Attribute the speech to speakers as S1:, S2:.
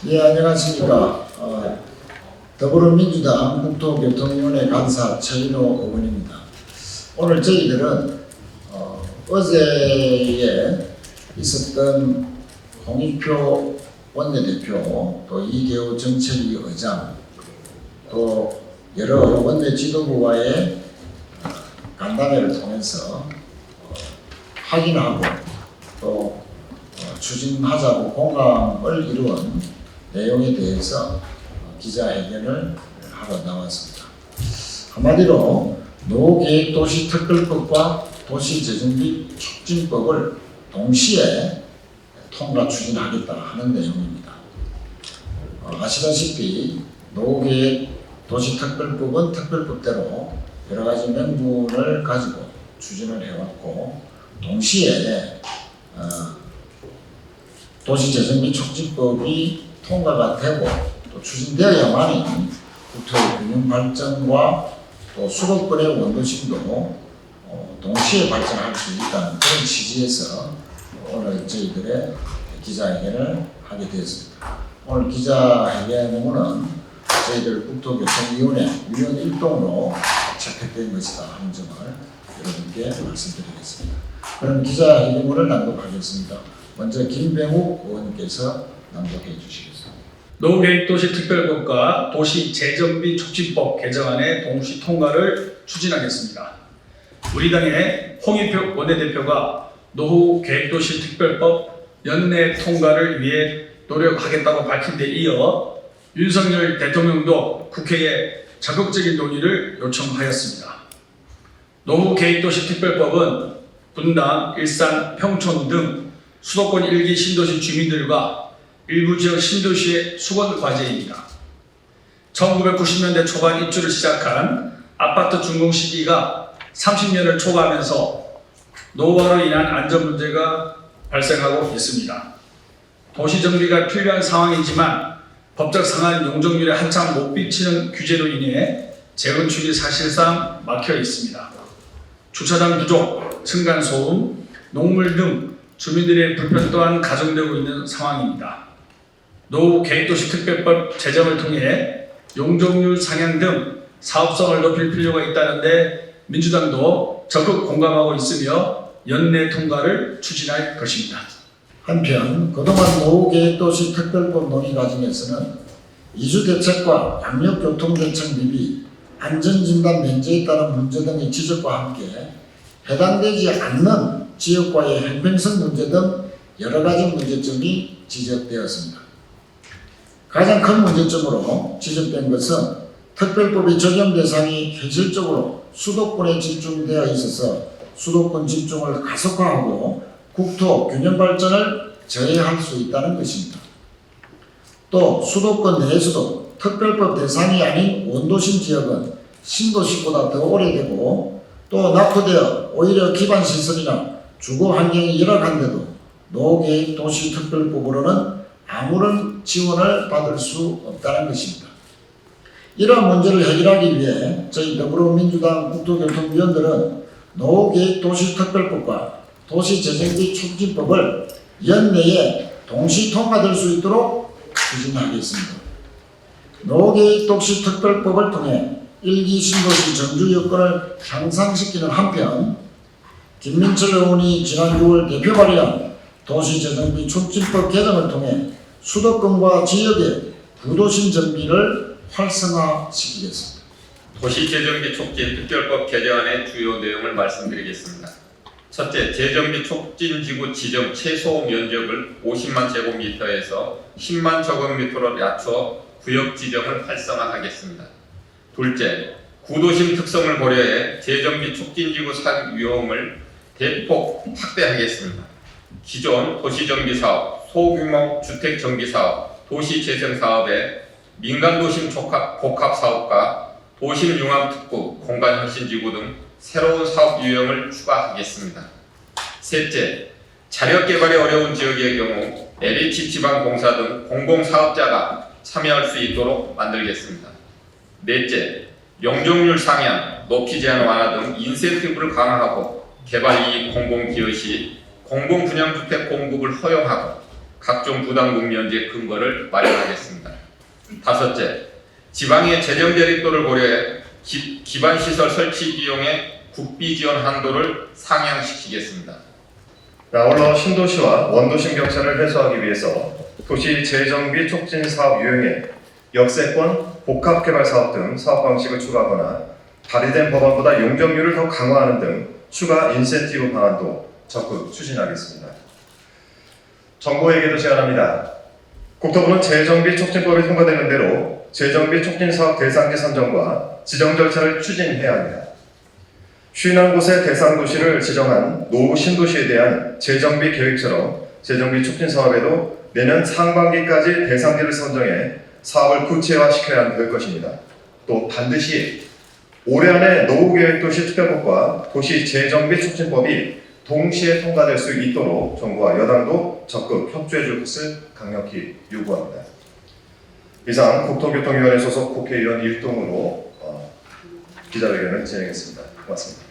S1: 예, 안녕하십니까. 더불어민주당 국토교통위원회 간사 최인호 의원입니다. 오늘 저희들은 어제에 있었던 홍익표 원내대표, 또 이계호 정책위 의장, 또 여러 원내 지도부와의 간담회를 통해서 확인하고 또 추진하자고 공감을 이루은 내용에 대해서 기자회견을 하러 나왔습니다. 한마디로 노후계획도시특별법과 도시재정비 촉진법을 동시에 통과 추진하겠다 하는 내용입니다. 아시다시피 노후계획도시특별법은 특별법대로 여러 가지 명분을 가지고 추진을 해왔고, 동시에 도시재정비 촉진법이 통과가 되고 또 추진되어야만이 국토의 균형 발전과 또 수도권의 원도심도 동시에 발전할 수 있다는 그런 취지에서 오늘 저희들의 기자회견을 하게 되었습니다. 오늘 기자회견은 저희들 국토교통위원회 위원 일동으로 채택된 것이다 하는 점을 여러분께 말씀드리겠습니다. 그럼 기자회견문을 낭독하겠습니다. 먼저 김병욱 의원께서 낭독해 주시겠습니다.
S2: 노후계획도시특별법과 도시재정비 촉진법 개정안의 동시 통과를 추진하겠습니다. 우리 당의 홍익표 원내대표가 노후계획도시특별법 연내 통과를 위해 노력하겠다고 밝힌 데 이어 윤석열 대통령도 국회에 적극적인 논의를 요청하였습니다. 노후계획도시특별법은 분당, 일산, 평촌 등 수도권 1기 신도시 주민들과 일부 지역 신도시의 수건 과제입니다. 1990년대 초반 입주를 시작한 아파트 준공 시기가 30년을 초과하면서 노후화로 인한 안전 문제가 발생하고 있습니다. 도시 정비가 필요한 상황이지만 법적 상한 용적률에 한참 못 미치는 규제로 인해 재건축이 사실상 막혀 있습니다. 주차장 부족, 층간소음, 녹물 등 주민들의 불편 또한 가중되고 있는 상황입니다. 노후계획도시특별법 제정을 통해 용적률 상향 등 사업성을 높일 필요가 있다는데 민주당도 적극 공감하고 있으며 연내 통과를 추진할 것입니다.
S1: 한편 그동안 노후계획도시특별법 논의 과정에서는 이주대책과 양력교통대책 미비, 안전진단 면제에 따른 문제 등의 지적과 함께 해당되지 않는 지역과의 형평성 문제 등 여러 가지 문제점이 지적되었습니다. 가장 큰 문제점으로 지적된 것은 특별법의 적용 대상이 현실적으로 수도권에 집중되어 있어서 수도권 집중을 가속화하고 국토 균형 발전을 저해할 수 있다는 것입니다. 또 수도권 내에서도 특별법 대상이 아닌 원도심 지역은 신도시보다 더 오래되고 또 낙후되어 오히려 기반시설이나 주거 환경이 열악한데도 노후계획도시특별법으로는 아무런 지원을 받을 수 없다는 것입니다. 이러한 문제를 해결하기 위해 저희 더불어민주당 국토교통위원들은 노후계획도시특별법과 도시재정비 촉진법을 연내에 동시 통과될 수 있도록 추진하겠습니다. 노후계획도시특별법을 통해 1기 신도시 전주 여건을 향상시키는 한편 김민철 의원이 지난 6월 대표 발의한 도시재정비 촉진법 개정을 통해 수도권과 지역의 구도심 정비를 활성화시키겠습니다.
S3: 도시재정비 촉진 특별법 개정안의 주요 내용을 말씀드리겠습니다. 첫째, 재정비 촉진지구 지정 최소 면적을 50만 제곱미터에서 10만 제곱미터로 낮춰 구역 지정을 활성화하겠습니다. 둘째, 구도심 특성을 고려해 재정비 촉진지구 사업 유형을 대폭 확대하겠습니다. 기존 도시정비사업, 소규모 주택정비사업, 도시재생사업에 민간도심 복합사업과 도심융합특구, 공간혁신지구 등 새로운 사업 유형을 추가하겠습니다. 셋째, 자력개발이 어려운 지역의 경우 LH지방공사 등 공공사업자가 참여할 수 있도록 만들겠습니다. 넷째, 용적률 상향, 높이 제한 완화 등 인센티브를 강화하고 개발이익 공공기여 시 공공분양주택 공급을 허용하고 각종 부담금 면제 근거를 마련하겠습니다. 다섯째, 지방의 재정 결입도를 고려해 기반시설 설치 비용의 국비 지원 한도를 상향시키겠습니다.
S4: 아울러 신도시와 원도심 격차를 해소하기 위해서 도시 재정비 촉진 사업 유형에 역세권, 복합개발 사업 등 사업 방식을 추가하거나 발의된 법안보다 용적률을 더 강화하는 등 추가 인센티브 방안도 적극 추진하겠습니다. 정부에게도 제안합니다. 국토부는 재정비 촉진법이 통과되는 대로 재정비 촉진 사업 대상지 선정과 지정 절차를 추진해야 합니다. 51곳의 대상 도시를 지정한 노후 신도시에 대한 재정비 계획처럼 재정비 촉진 사업에도 내년 상반기까지 대상지를 선정해 사업을 구체화시켜야 할 것입니다. 또 반드시 올해 안에 노후계획도시 특별법과 도시 재정비 촉진법이 동시에 통과될 수 있도록 정부와 여당도 적극 협조해 줄 것을 강력히 요구합니다. 이상 국토교통위원회 소속 국회의원 일동으로 기자회견을 진행했습니다. 고맙습니다.